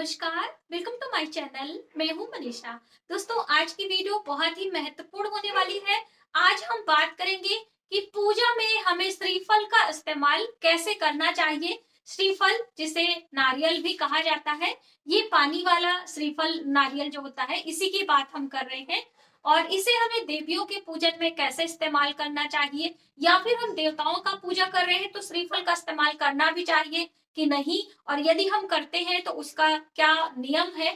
नमस्कार, welcome to my channel. मैं हूं मनीषा। दोस्तों, आज की वीडियो बहुत ही महत्वपूर्ण होने वाली है। आज हम बात करेंगे कि पूजा में हमें श्रीफल का इस्तेमाल कैसे करना चाहिए। श्रीफल, जिसे नारियल भी कहा जाता है, ये पानी वाला श्रीफल नारियल जो होता है, इसी की बात हम कर रहे हैं। और इसे हमें देवियों के पूजन में कैसे इस्तेमाल करना चाहिए, या फिर हम देवताओं का पूजा कर रहे हैं तो श्रीफल का इस्तेमाल करना भी चाहिए कि नहीं, और यदि हम करते हैं तो उसका क्या नियम है।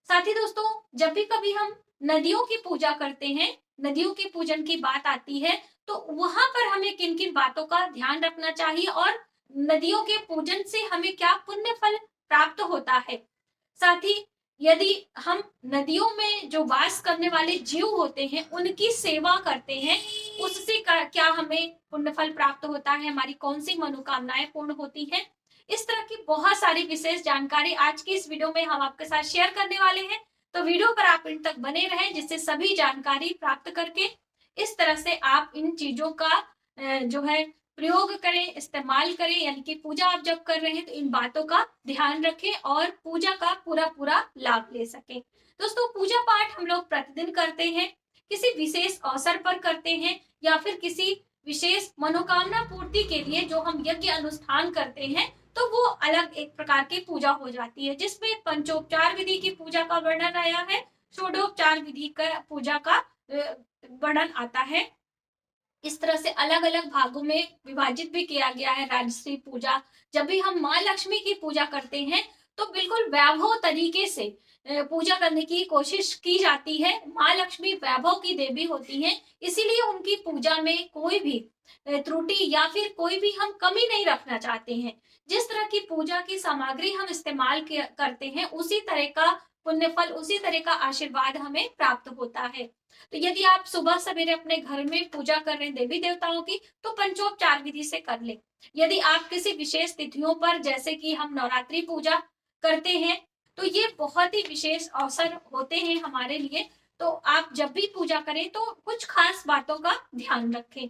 साथ ही दोस्तों, जब भी कभी हम नदियों की पूजा करते हैं, नदियों के पूजन की बात आती है, तो वहां पर हमें किन किन बातों का ध्यान रखना चाहिए और नदियों के पूजन से हमें क्या पुण्य फल प्राप्त होता है। साथ ही यदि हम नदियों में जो वास करने वाले जीव होते हैं उनकी सेवा करते हैं, उससे क्या हमें पुण्य फल प्राप्त होता है, हमारी कौन सी मनोकामनाएं पूर्ण होती हैं। इस तरह की बहुत सारी विशेष जानकारी आज की इस वीडियो में हम आपके साथ शेयर करने वाले हैं। तो वीडियो पर आप इन तक बने रहें, जिससे सभी जानकारी प्राप्त करके इस तरह से आप इन चीजों का जो है प्रयोग करें, इस्तेमाल करें। यानी कि पूजा आप जब कर रहे हैं तो इन बातों का ध्यान रखें और पूजा का पूरा पूरा लाभ ले सकें। दोस्तों, पूजा पाठ हम लोग प्रतिदिन करते हैं, किसी विशेष अवसर पर करते हैं, या फिर किसी विशेष मनोकामना पूर्ति के लिए जो हम यज्ञ अनुष्ठान करते हैं, तो वो अलग एक प्रकार की पूजा हो जाती है, जिसमें पंचोपचार विधि की पूजा का वर्णन आया है, षोडोपचार विधि का पूजा का वर्णन आता है। इस तरह से अलग अलग भागों में विभाजित भी किया गया है राजश्री पूजा। जब भी हम माँ लक्ष्मी की पूजा करते हैं तो बिल्कुल वैभव तरीके से पूजा करने की कोशिश की जाती है। माँ लक्ष्मी वैभव की देवी होती हैं, इसीलिए उनकी पूजा में कोई भी त्रुटि या फिर कोई भी हम कमी नहीं रखना चाहते हैं। जिस तरह की पूजा की सामग्री हम इस्तेमाल करते हैं, उसी तरह का पुण्य फल, उसी तरह का आशीर्वाद हमें प्राप्त होता है। तो यदि आप सुबह सवेरे अपने घर में पूजा कर रहे हैं देवी देवताओं की, तो पंचोपचार विधि से कर ले। यदि आप किसी विशेष तिथियों पर, जैसे कि हम नवरात्रि पूजा करते हैं, तो ये बहुत ही विशेष अवसर होते हैं हमारे लिए। तो आप जब भी पूजा करें तो कुछ खास बातों का ध्यान रखें।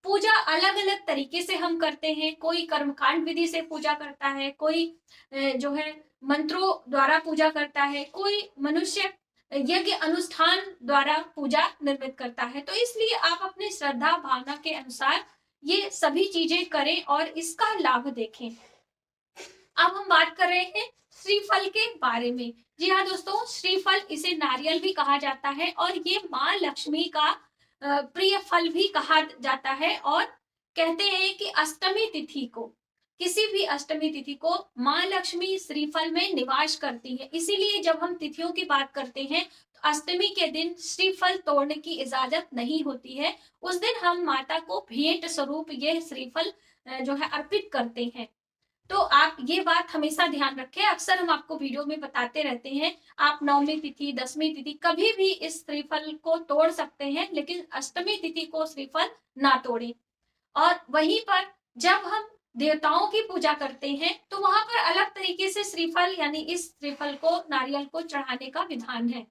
पूजा अलग अलग तरीके से हम करते हैं। कोई कर्मकांड विधि से पूजा करता है, कोई जो है मंत्रों द्वारा पूजा करता है, कोई मनुष्य यज्ञ अनुष्ठान द्वारा पूजा निर्मित करता है। तो इसलिए आप अपनी श्रद्धा भावना के अनुसार ये सभी चीजें करें और इसका लाभ देखें। अब हम बात कर रहे हैं श्रीफल के बारे में। जी हाँ दोस्तों, श्रीफल, इसे नारियल भी कहा जाता है और ये माँ लक्ष्मी का प्रिय फल भी कहा जाता है। और कहते हैं कि अष्टमी तिथि को, किसी भी अष्टमी तिथि को माँ लक्ष्मी श्रीफल में निवास करती है। इसीलिए जब हम तिथियों की बात करते हैं तो अष्टमी के दिन श्रीफल तोड़ने की इजाजत नहीं होती है। उस दिन हम माता को भेंट स्वरूप यह श्रीफल जो है अर्पित करते हैं। तो आप ये बात हमेशा ध्यान रखें। अक्सर हम आपको वीडियो में बताते रहते हैं, आप नवमी तिथि, दसवीं तिथि कभी भी इस श्रीफल को तोड़ सकते हैं, लेकिन अष्टमी तिथि को श्रीफल ना तोड़ें। और वहीं पर जब हम देवताओं की पूजा करते हैं तो वहां पर अलग तरीके से श्रीफल, यानी इस श्रीफल को, नारियल को चढ़ाने का विधान है।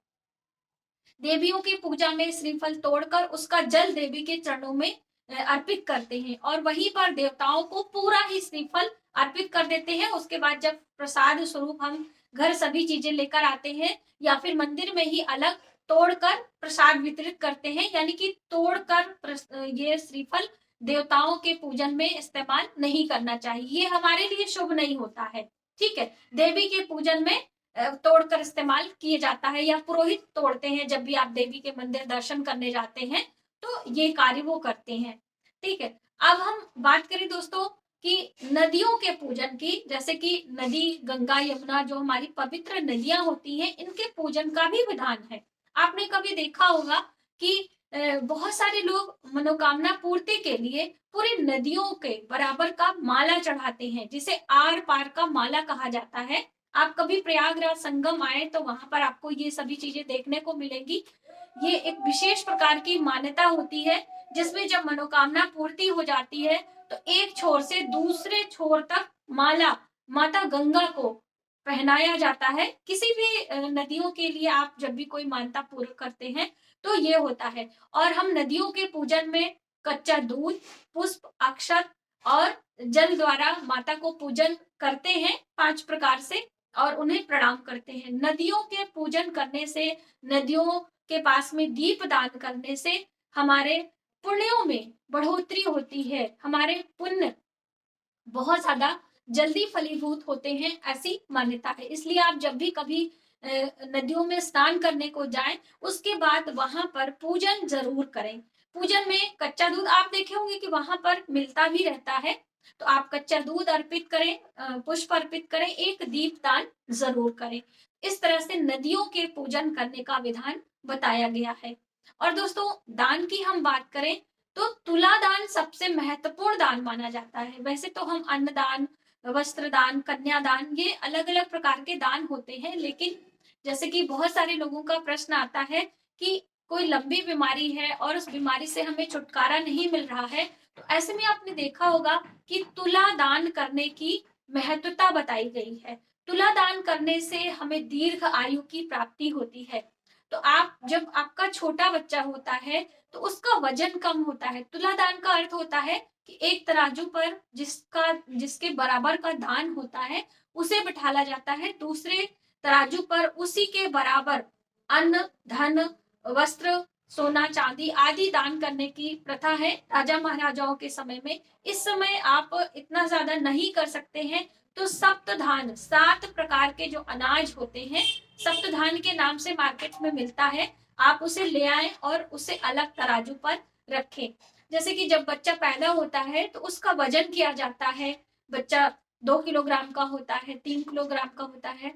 देवियों की पूजा में श्रीफल तोड़कर उसका जल देवी के चरणों में अर्पित करते हैं, और वहीं पर देवताओं को पूरा ही श्रीफल अर्पित कर देते हैं। उसके बाद जब प्रसाद स्वरूप हम घर सभी चीजें लेकर आते हैं, या फिर मंदिर में ही अलग तोड़कर प्रसाद वितरित करते हैं। यानी कि तोड़कर ये श्रीफल देवताओं के पूजन में इस्तेमाल नहीं करना चाहिए, ये हमारे लिए शुभ नहीं होता है। ठीक है, देवी के पूजन में तोड़कर इस्तेमाल किए जाता है, या पुरोहित तोड़ते हैं। जब भी आप देवी के मंदिर दर्शन करने जाते हैं तो ये कार्य वो करते हैं। ठीक है, अब हम बात करें दोस्तों कि नदियों के पूजन की, जैसे कि नदी गंगा यमुना जो हमारी पवित्र नदियां होती हैं, इनके पूजन का भी विधान है। आपने कभी देखा होगा कि बहुत सारे लोग मनोकामना पूर्ति के लिए पूरी नदियों के बराबर का माला चढ़ाते हैं, जिसे आर पार का माला कहा जाता है। आप कभी प्रयागराज संगम आए तो वहां पर आपको ये सभी चीजें देखने को मिलेंगी। ये एक विशेष प्रकार की मान्यता होती है, जिसमें जब मनोकामना पूर्ति हो जाती है तो एक छोर से दूसरे छोर तक माला माता गंगा को पहनाया जाता है। किसी भी नदियों के लिए आप जब भी कोई मान्यता पूर्ण करते हैं तो ये होता है। और हम नदियों के पूजन में कच्चा दूध, पुष्प, अक्षत और जल द्वारा माता को पूजन करते हैं 5 प्रकार से। और उन्हें प्रणाम करते हैं। नदियों के पूजन करने से, नदियों के पास में दीप दान करने से हमारे पुण्यों में बढ़ोतरी होती है, हमारे पुण्य बहुत ज्यादा जल्दी फलीभूत होते हैं, ऐसी मान्यता है। इसलिए आप जब भी कभी नदियों में स्नान करने को जाएं, उसके बाद वहां पर पूजन जरूर करें। पूजन में कच्चा दूध आप देखे होंगे कि वहां पर मिलता भी रहता है, तो आप कच्चा दूध अर्पित करें, पुष्प अर्पित करें, एक दीप दान जरूर करें। इस तरह से नदियों के पूजन करने का विधान बताया गया है। और दोस्तों, दान की हम बात करें तो तुला दान सबसे महत्वपूर्ण दान माना जाता है। वैसे तो हम अन्न दान, वस्त्र दान, कन्यादान, ये अलग अलग प्रकार के दान होते हैं, लेकिन जैसे कि बहुत सारे लोगों का प्रश्न आता है कि कोई लंबी बीमारी है और उस बीमारी से हमें छुटकारा नहीं मिल रहा है, तो ऐसे में आपने देखा होगा कि तुला दान करने की महत्वता बताई गई है। तुला दान करने से हमें दीर्घ आयु की प्राप्ति होती है। तो आप, जब आपका छोटा बच्चा होता है तो उसका वजन कम होता है। तुला दान का अर्थ होता है कि एक तराजू पर जिसके बराबर का दान होता है उसे बिठाला जाता है, दूसरे तराजू पर उसी के बराबर अन्न, धन, वस्त्र, सोना, चांदी आदि दान करने की प्रथा है राजा महाराजाओं के समय में। इस समय आप इतना ज्यादा नहीं कर सकते हैं, तो सप्तधान, 7 प्रकार के जो अनाज होते हैं, सप्तधान के नाम से मार्केट में मिलता है, आप उसे ले आए और उसे अलग तराजू पर रखें। जैसे कि जब बच्चा पैदा होता है तो उसका वजन किया जाता है। बच्चा 2 किलोग्राम का होता है, 3 किलोग्राम का होता है,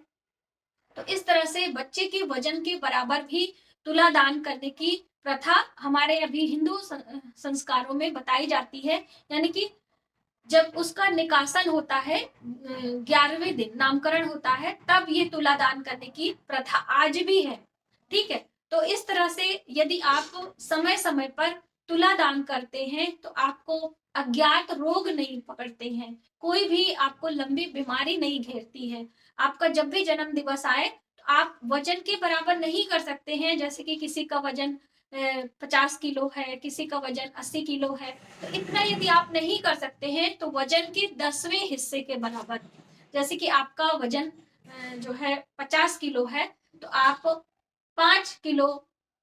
तो इस तरह से बच्चे के वजन के बराबर भी तुला दान करने की प्रथा हमारे अभी हिंदू संस्कारों में बताई जाती है। यानी कि जब उसका निकासन होता है, 11वें दिन नामकरण होता है, तब ये तुला दान करने की प्रथा आज भी है। ठीक है, तो इस तरह से यदि आप समय समय पर तुला दान करते हैं तो आपको अज्ञात रोग नहीं पकड़ते हैं, कोई भी आपको लंबी बीमारी नहीं घेरती है। आपका जब भी जन्म दिवस आए तो आप वजन के बराबर नहीं कर सकते हैं। जैसे कि किसी का वजन 50 किलो है, किसी का वजन 80 किलो है, तो इतना यदि आप नहीं कर सकते हैं तो वजन के 10वें हिस्से के बराबर, जैसे कि आपका वजन जो है 50 किलो है, तो आप 5 किलो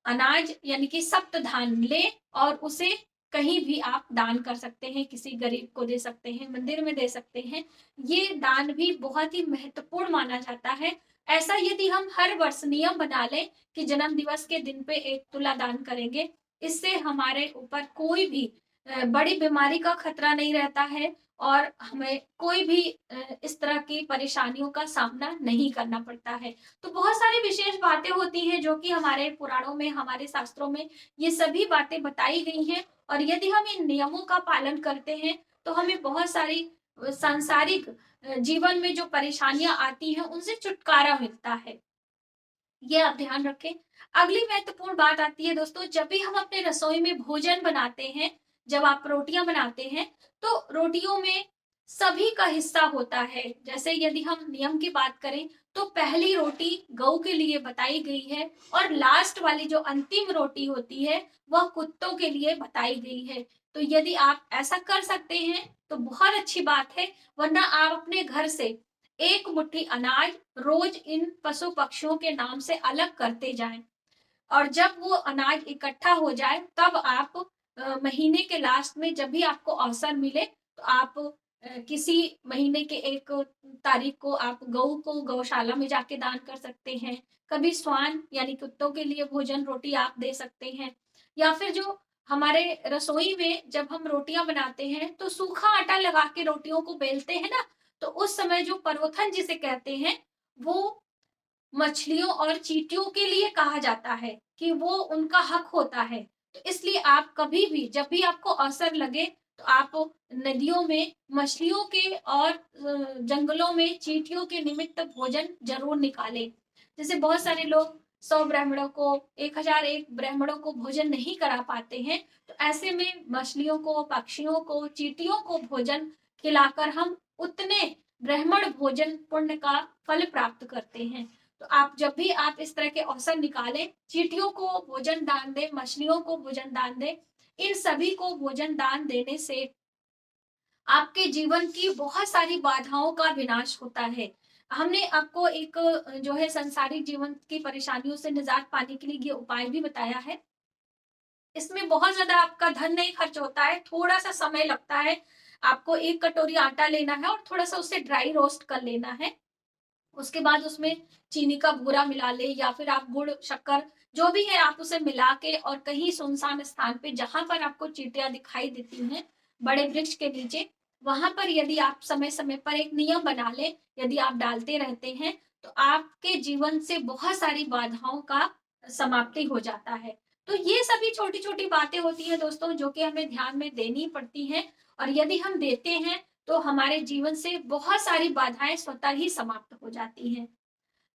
अनाज यानी कि सप्त धान ले और उसे कहीं भी आप दान कर सकते हैं, किसी गरीब को दे सकते हैं, मंदिर में दे सकते हैं। ये दान भी बहुत ही महत्वपूर्ण माना जाता है। ऐसा यदि हम हर वर्ष नियम बना लें कि जन्म दिवस के दिन पे एक तुला दान करेंगे, इससे हमारे ऊपर कोई भी बड़ी बीमारी का खतरा नहीं रहता है और हमें कोई भी इस तरह की परेशानियों का सामना नहीं करना पड़ता है। तो बहुत सारी विशेष बातें होती हैं जो कि हमारे पुराणों में, हमारे शास्त्रों में ये सभी बातें बताई गई हैं, और यदि हम इन नियमों का पालन करते हैं तो हमें बहुत सारी सांसारिक जीवन में जो परेशानियां आती हैं उनसे छुटकारा मिलता है। ये आप ध्यान रखें। अगली महत्वपूर्ण बात आती है दोस्तों, जब भी हम अपने रसोई में भोजन बनाते हैं, जब आप रोटियां बनाते हैं तो रोटियों में सभी का हिस्सा होता है। जैसे यदि हम नियम की बात करें तो पहली रोटी गऊ के लिए बताई गई है और लास्ट वाली जो अंतिम रोटी होती है वह कुत्तों के लिए बताई गई है। तो यदि आप ऐसा कर सकते हैं तो बहुत अच्छी बात है, वरना आप अपने घर से एक मुट्ठी अनाज रोज इन पशु पक्षियों के नाम से अलग करते जाएं, और जब वो अनाज इकट्ठा हो जाए तब आप महीने के लास्ट में जब भी आपको अवसर मिले तो आप किसी महीने के एक तारीख को आप गऊ को गौशाला में जाके दान कर सकते हैं। कभी स्वान यानी कुत्तों के लिए भोजन रोटी आप दे सकते हैं, या फिर जो हमारे रसोई में जब हम रोटियां बनाते हैं तो सूखा आटा लगा के रोटियों को बेलते हैं ना, तो उस समय जो परोथन जिसे कहते हैं, वो मछलियों और चींटियों के लिए कहा जाता है कि वो उनका हक होता है। तो इसलिए आप कभी भी जब भी आपको अवसर लगे तो आप नदियों में मछलियों के और जंगलों में चींटियों के निमित्त भोजन जरूर निकालें। जैसे बहुत सारे लोग 100 ब्राह्मणों को, 1001 ब्राह्मणों को भोजन नहीं करा पाते हैं, तो ऐसे में मछलियों को, पक्षियों को, चींटियों को भोजन खिलाकर हम उतने ब्राह्मण भोजन पुण्य का फल प्राप्त करते हैं। तो आप जब भी आप इस तरह के अवसर निकालें, चींटियों को भोजन दान दें, मछलियों को भोजन दान दें, इन सभी को भोजन दान देने से आपके जीवन की बहुत सारी बाधाओं का विनाश होता है। हमने आपको एक जो है संसारिक जीवन की परेशानियों से निजात पाने के लिए ये उपाय भी बताया है। इसमें बहुत ज्यादा आपका धन नहीं खर्च होता है, थोड़ा सा समय लगता है। आपको 1 कटोरी आटा लेना है और थोड़ा सा उसे ड्राई रोस्ट कर लेना है। उसके बाद उसमें चीनी का बूरा मिला ले या फिर आप गुड़ शक्कर जो भी है आप उसे मिला के और कहीं सुनसान स्थान पे जहां पर आपको चींटियां दिखाई देती हैं बड़े वृक्ष के नीचे, वहां पर यदि आप समय समय पर एक नियम बना ले, यदि आप डालते रहते हैं तो आपके जीवन से बहुत सारी बाधाओं का समाप्ति हो जाता है। तो ये सभी छोटी छोटी बातें होती हैं दोस्तों जो कि हमें ध्यान में देनी पड़ती हैं, और यदि हम देते हैं तो हमारे जीवन से बहुत सारी बाधाएं स्वतः ही समाप्त हो जाती हैं।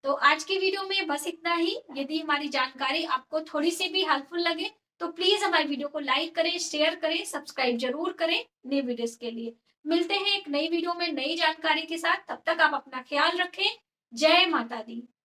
तो आज की वीडियो में बस इतना ही। यदि हमारी जानकारी आपको थोड़ी सी भी हेल्पफुल लगे तो प्लीज हमारी वीडियो को लाइक करें, शेयर करें, सब्सक्राइब जरूर करें नई वीडियोस के लिए। मिलते हैं एक नई वीडियो में नई जानकारी के साथ, तब तक आप अपना ख्याल रखें। जय माता दी।